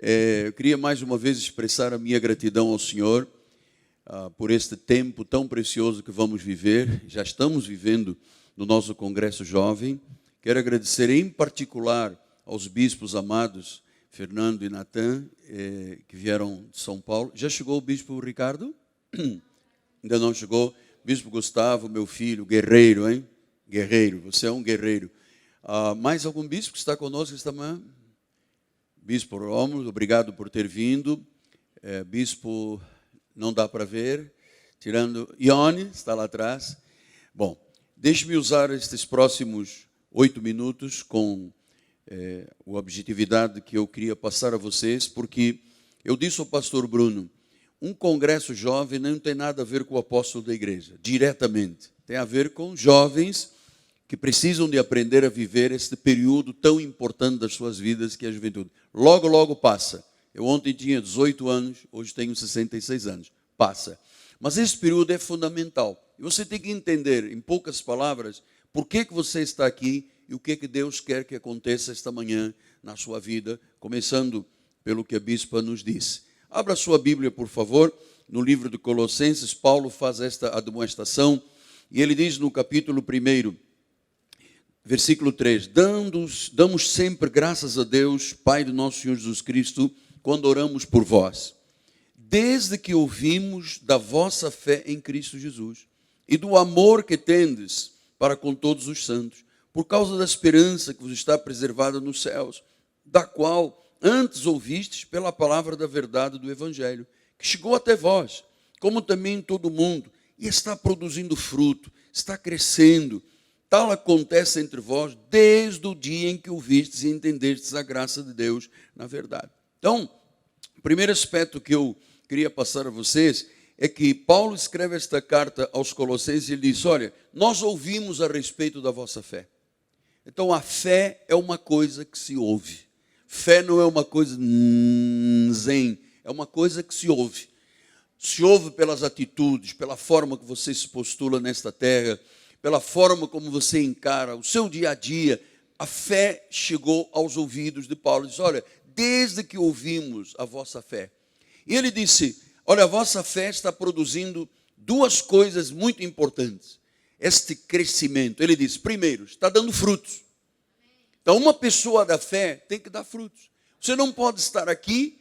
Eu queria mais uma vez expressar a minha gratidão ao Senhor por este tempo tão precioso que vamos viver. Já estamos vivendo no nosso Congresso Jovem. Quero agradecer em particular aos bispos amados, Fernando e Natan, que vieram de São Paulo. Já chegou o bispo Ricardo? Ainda não chegou. Bispo Gustavo, meu filho, guerreiro, hein? Guerreiro, você é um guerreiro. Mais algum bispo que está conosco esta manhã? Bispo Rômulo, obrigado por ter vindo. Bispo, não dá para ver, tirando Ione, está lá atrás. Bom, deixe-me usar estes próximos 8 minutos com a objetividade que eu queria passar a vocês, porque eu disse ao pastor Bruno, um congresso jovem não tem nada a ver com o apóstolo da igreja, diretamente. Tem a ver com jovens que precisam de aprender a viver este período tão importante das suas vidas, que é a juventude. Logo, logo passa. Eu ontem tinha 18 anos, hoje tenho 66 anos. Passa. Mas esse período é fundamental. E você tem que entender, em poucas palavras, por que você está aqui e o que Deus quer que aconteça esta manhã na sua vida, começando pelo que a bispa nos disse. Abra sua Bíblia, por favor, no livro de Colossenses. Paulo faz esta admoestação e ele diz no capítulo 1, versículo 3, damos sempre graças a Deus, Pai do nosso Senhor Jesus Cristo, quando oramos por vós, desde que ouvimos da vossa fé em Cristo Jesus e do amor que tendes para com todos os santos, por causa da esperança que vos está preservada nos céus, da qual antes ouvistes pela palavra da verdade do Evangelho, que chegou até vós, como também em todo o mundo, e está produzindo fruto, está crescendo. Tal acontece entre vós desde o dia em que ouvistes e entendestes a graça de Deus na verdade. Então, o primeiro aspecto que eu queria passar a vocês é que Paulo escreve esta carta aos Colossenses e ele diz, olha, nós ouvimos a respeito da vossa fé. Então, a fé é uma coisa que se ouve. Fé não é uma coisa zen, é uma coisa que se ouve. Se ouve pelas atitudes, pela forma que você se postula nesta terra, pela forma como você encara o seu dia a dia. A fé chegou aos ouvidos de Paulo. Ele diz, olha, desde que ouvimos a vossa fé. E ele disse, olha, a vossa fé está produzindo duas coisas muito importantes. Este crescimento, ele disse, primeiro, está dando frutos. Então, uma pessoa da fé tem que dar frutos. Você não pode estar aqui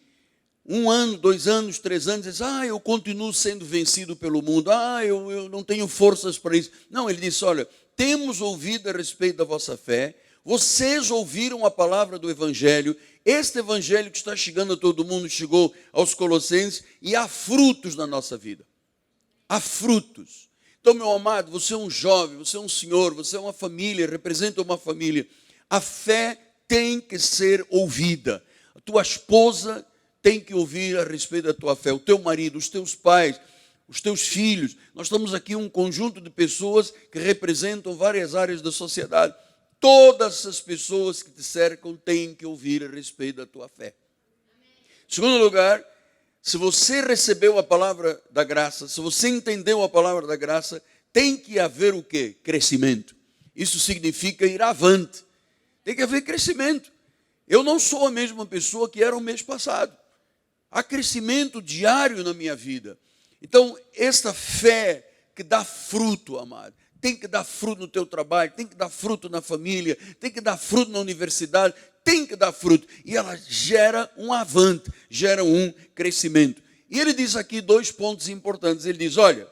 1 ano, 2 anos, 3 anos, e dizer, eu continuo sendo vencido pelo mundo, eu não tenho forças para isso. Não, ele disse, olha, temos ouvido a respeito da vossa fé, vocês ouviram a palavra do Evangelho, este Evangelho que está chegando a todo mundo, chegou aos Colossenses, e há frutos na nossa vida. Há frutos. Então, meu amado, você é um jovem, você é um senhor, você é uma família, representa uma família. A fé tem que ser ouvida. A tua esposa tem que ouvir a respeito da tua fé. O teu marido, os teus pais, os teus filhos. Nós estamos aqui um conjunto de pessoas que representam várias áreas da sociedade. Todas as pessoas que te cercam têm que ouvir a respeito da tua fé. Em segundo lugar, se você recebeu a palavra da graça, se você entendeu a palavra da graça, tem que haver o quê? Crescimento. Isso significa ir avante. Tem que haver crescimento. Eu não sou a mesma pessoa que era o mês passado. Há crescimento diário na minha vida. Então, esta fé que dá fruto, amado, tem que dar fruto no teu trabalho, tem que dar fruto na família, tem que dar fruto na universidade, tem que dar fruto. E ela gera um avante, gera um crescimento. E ele diz aqui 2 pontos importantes. Ele diz, olha,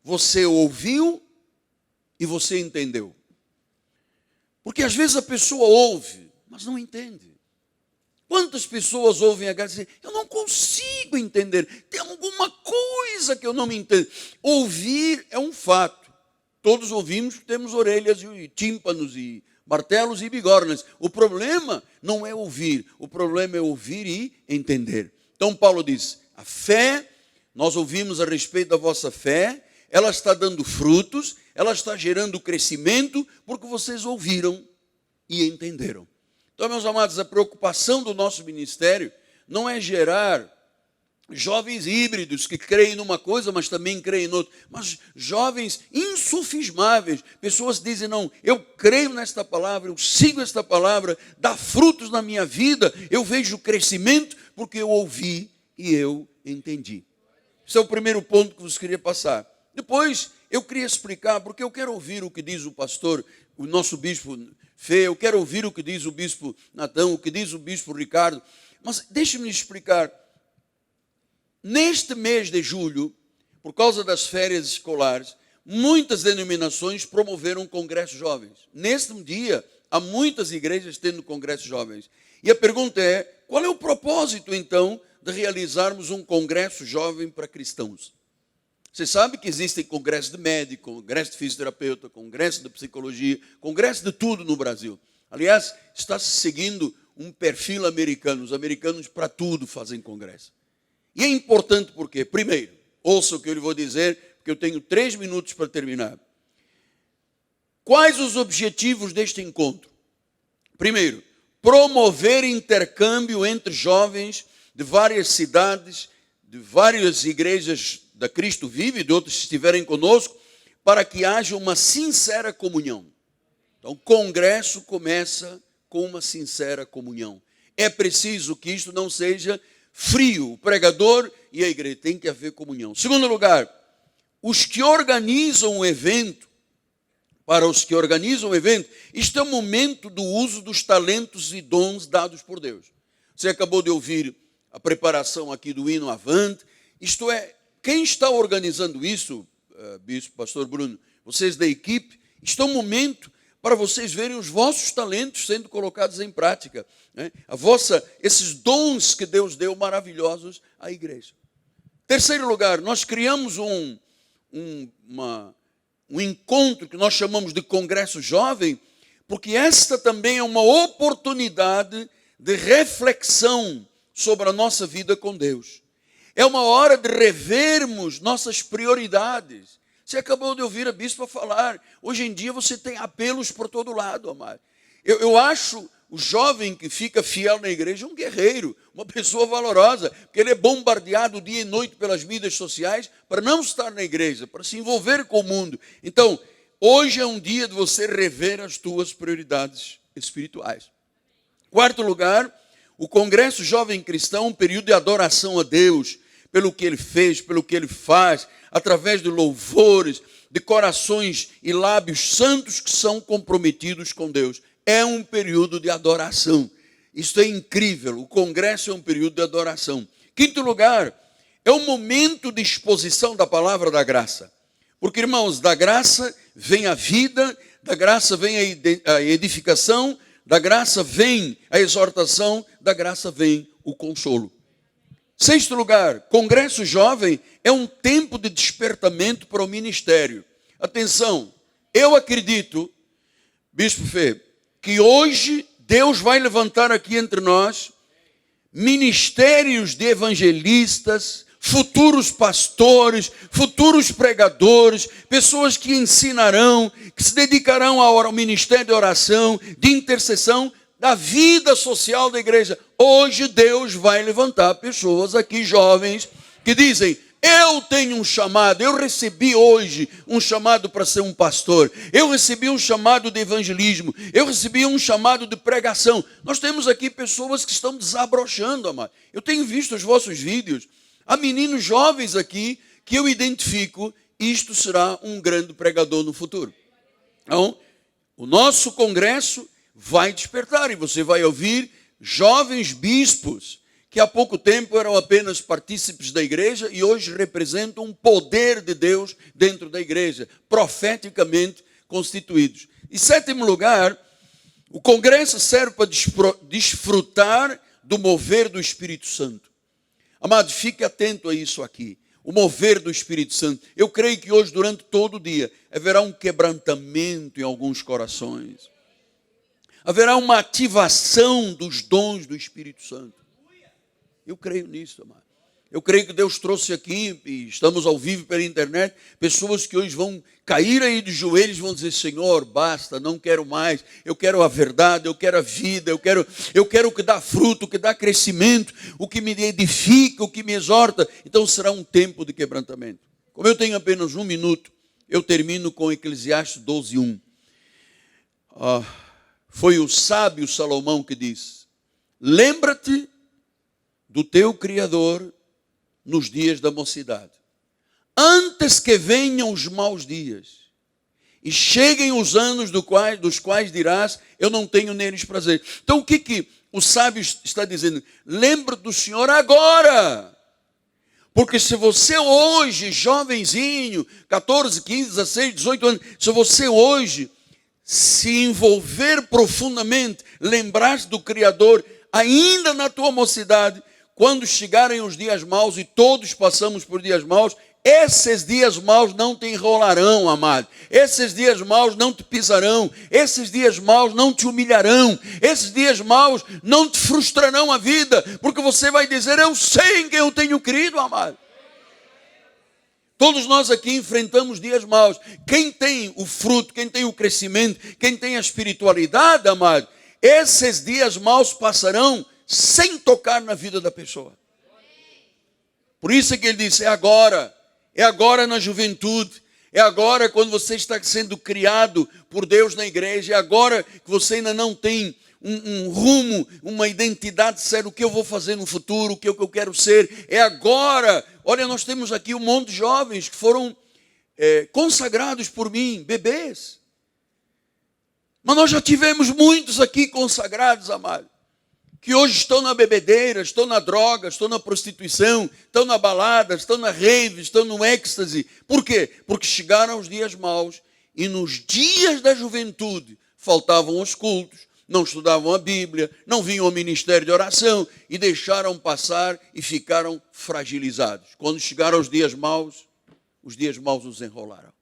você ouviu e você entendeu. Porque às vezes a pessoa ouve, mas não entende. Quantas pessoas ouvem a graça e dizem, eu não consigo entender, tem alguma coisa que eu não me entendo. Ouvir é um fato. Todos ouvimos, temos orelhas e tímpanos e martelos e bigornas. O problema não é ouvir, o problema é ouvir e entender. Então Paulo diz, a fé, nós ouvimos a respeito da vossa fé, ela está dando frutos, ela está gerando crescimento, porque vocês ouviram e entenderam. Então, meus amados, a preocupação do nosso ministério não é gerar jovens híbridos que creem numa coisa, mas também creem noutra, mas jovens insufismáveis, pessoas que dizem, não, eu creio nesta palavra, eu sigo esta palavra, dá frutos na minha vida, eu vejo crescimento, porque eu ouvi e eu entendi. Esse é o primeiro ponto que eu queria passar. Depois, eu queria explicar, porque eu quero ouvir o que diz o pastor, o nosso bispo Fê, eu quero ouvir o que diz o bispo Natão, o que diz o bispo Ricardo. Mas deixe-me explicar. Neste mês de julho, por causa das férias escolares, muitas denominações promoveram congressos jovens. Neste dia, há muitas igrejas tendo congressos jovens. E a pergunta é, qual é o propósito, então, de realizarmos um congresso jovem para cristãos? Você sabe que existem congressos de médico, congresso de fisioterapeuta, congresso de psicologia, congresso de tudo no Brasil. Aliás, está se seguindo um perfil americano. Os americanos para tudo fazem congresso. E é importante porque, primeiro, ouça o que eu lhe vou dizer, porque eu tenho 3 minutos para terminar. Quais os objetivos deste encontro? Primeiro, promover intercâmbio entre jovens de várias cidades, de várias igrejas da Cristo Vive, de outros que estiverem conosco, para que haja uma sincera comunhão. Então, o congresso começa com uma sincera comunhão. É preciso que isto não seja frio, o pregador e a igreja, tem que haver comunhão. Segundo lugar, os que organizam o evento, para os que organizam o evento, isto é o momento do uso dos talentos e dons dados por Deus. Você acabou de ouvir a preparação aqui do hino Avante, isto é, quem está organizando isso, bispo, pastor Bruno, vocês da equipe, isto é um momento para vocês verem os vossos talentos sendo colocados em prática, né? Esses dons que Deus deu maravilhosos à igreja. Terceiro lugar, nós criamos um encontro que nós chamamos de Congresso Jovem, porque esta também é uma oportunidade de reflexão sobre a nossa vida com Deus. É uma hora de revermos nossas prioridades. Você acabou de ouvir a bispa falar. Hoje em dia você tem apelos por todo lado, amado. Eu acho o jovem que fica fiel na igreja um guerreiro, uma pessoa valorosa, porque ele é bombardeado dia e noite pelas mídias sociais para não estar na igreja, para se envolver com o mundo. Então, hoje é um dia de você rever as tuas prioridades espirituais. Quarto lugar, o Congresso Jovem Cristão é um período de adoração a Deus, pelo que Ele fez, pelo que Ele faz, através de louvores, de corações e lábios santos que são comprometidos com Deus. É um período de adoração. Isso é incrível. O congresso é um período de adoração. Quinto lugar, é um momento de exposição da palavra da graça. Porque, irmãos, da graça vem a vida, da graça vem a edificação, da graça vem a exortação, da graça vem o consolo. Sexto lugar, Congresso Jovem é um tempo de despertamento para o ministério. Atenção, eu acredito, Bispo Fê, que hoje Deus vai levantar aqui entre nós ministérios de evangelistas, futuros pastores, futuros pregadores, pessoas que ensinarão, que se dedicarão ao ministério de oração, de intercessão, da vida social da igreja. Hoje Deus vai levantar pessoas aqui, jovens, que dizem, eu tenho um chamado, eu recebi hoje um chamado para ser um pastor, eu recebi um chamado de evangelismo, eu recebi um chamado de pregação. Nós temos aqui pessoas que estão desabrochando, amado. Eu tenho visto os vossos vídeos, há meninos jovens aqui que eu identifico, isto será um grande pregador no futuro. Então, o nosso congresso vai despertar e você vai ouvir jovens bispos que há pouco tempo eram apenas partícipes da igreja e hoje representam um poder de Deus dentro da igreja, profeticamente constituídos. Em sétimo lugar, o congresso serve para desfrutar do mover do Espírito Santo. Amado, fique atento a isso aqui. O mover do Espírito Santo. Eu creio que hoje, durante todo o dia, haverá um quebrantamento em alguns corações. Haverá uma ativação dos dons do Espírito Santo. Eu creio nisso, amado. Eu creio que Deus trouxe aqui, e estamos ao vivo pela internet, pessoas que hoje vão cair aí de joelhos e vão dizer, Senhor, basta, não quero mais, eu quero a verdade, eu quero a vida, eu quero o que dá fruto, o que dá crescimento, o que me edifica, o que me exorta. Então será um tempo de quebrantamento. Como eu tenho apenas 1 minuto, eu termino com Eclesiastes 12:1. Foi o sábio Salomão que disse, lembra-te do teu Criador nos dias da mocidade, antes que venham os maus dias e cheguem os anos dos quais dirás, eu não tenho neles prazer. Então o que o sábio está dizendo? Lembra do Senhor agora. Porque se você hoje, jovenzinho, 14, 15, 16, 18 anos, se você hoje se envolver profundamente, lembrar-se do Criador, ainda na tua mocidade, quando chegarem os dias maus, e todos passamos por dias maus, esses dias maus não te enrolarão, amado. Esses dias maus não te pisarão. Esses dias maus não te humilharão. Esses dias maus não te frustrarão a vida. Porque você vai dizer, eu sei em quem eu tenho crido, amado. Todos nós aqui enfrentamos dias maus. Quem tem o fruto, quem tem o crescimento, quem tem a espiritualidade, amado, esses dias maus passarão sem tocar na vida da pessoa. Por isso é que ele disse, é agora na juventude, é agora quando você está sendo criado por Deus na igreja, é agora que você ainda não tem um rumo, uma identidade séria, o que eu vou fazer no futuro, o que eu quero ser, é agora. Olha, nós temos aqui um monte de jovens que foram consagrados por mim, bebês. Mas nós já tivemos muitos aqui consagrados, amados, que hoje estão na bebedeira, estão na droga, estão na prostituição, estão na balada, estão na rave, estão no êxtase. Por quê? Porque chegaram os dias maus e nos dias da juventude faltavam os cultos, não estudavam a Bíblia, não vinham ao ministério de oração e deixaram passar e ficaram fragilizados. Quando chegaram os dias maus os enrolaram.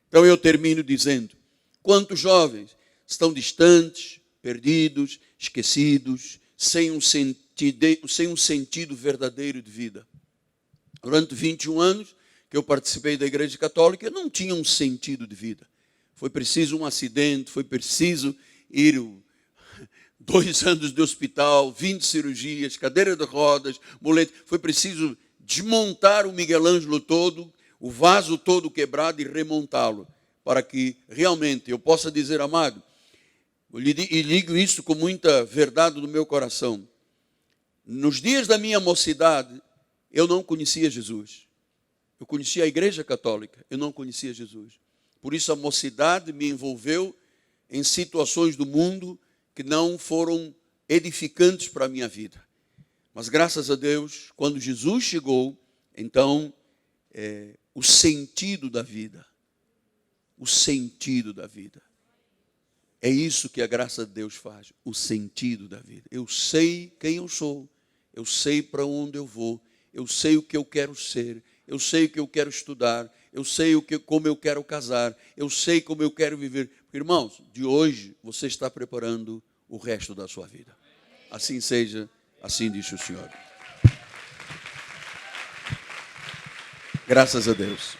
Então eu termino dizendo, quantos jovens estão distantes, perdidos, esquecidos, sem um sentido verdadeiro de vida. Durante 21 anos que eu participei da Igreja Católica, eu não tinha um sentido de vida. Foi preciso um acidente, foi preciso ir 2 anos de hospital, 20 cirurgias, cadeira de rodas, muleta. Foi preciso desmontar o Miguel Ângelo todo, o vaso todo quebrado e remontá-lo, para que realmente eu possa dizer, amado, e ligo isso com muita verdade no meu coração. Nos dias da minha mocidade, eu não conhecia Jesus. Eu conhecia a Igreja Católica, eu não conhecia Jesus. Por isso a mocidade me envolveu em situações do mundo que não foram edificantes para a minha vida. Mas graças a Deus, quando Jesus chegou, então, o sentido da vida. É isso que a graça de Deus faz, o sentido da vida. Eu sei quem eu sou, eu sei para onde eu vou, eu sei o que eu quero ser, eu sei o que eu quero estudar, eu sei como eu quero casar, eu sei como eu quero viver. Irmãos, de hoje você está preparando o resto da sua vida. Assim seja, assim diz o Senhor. Graças a Deus.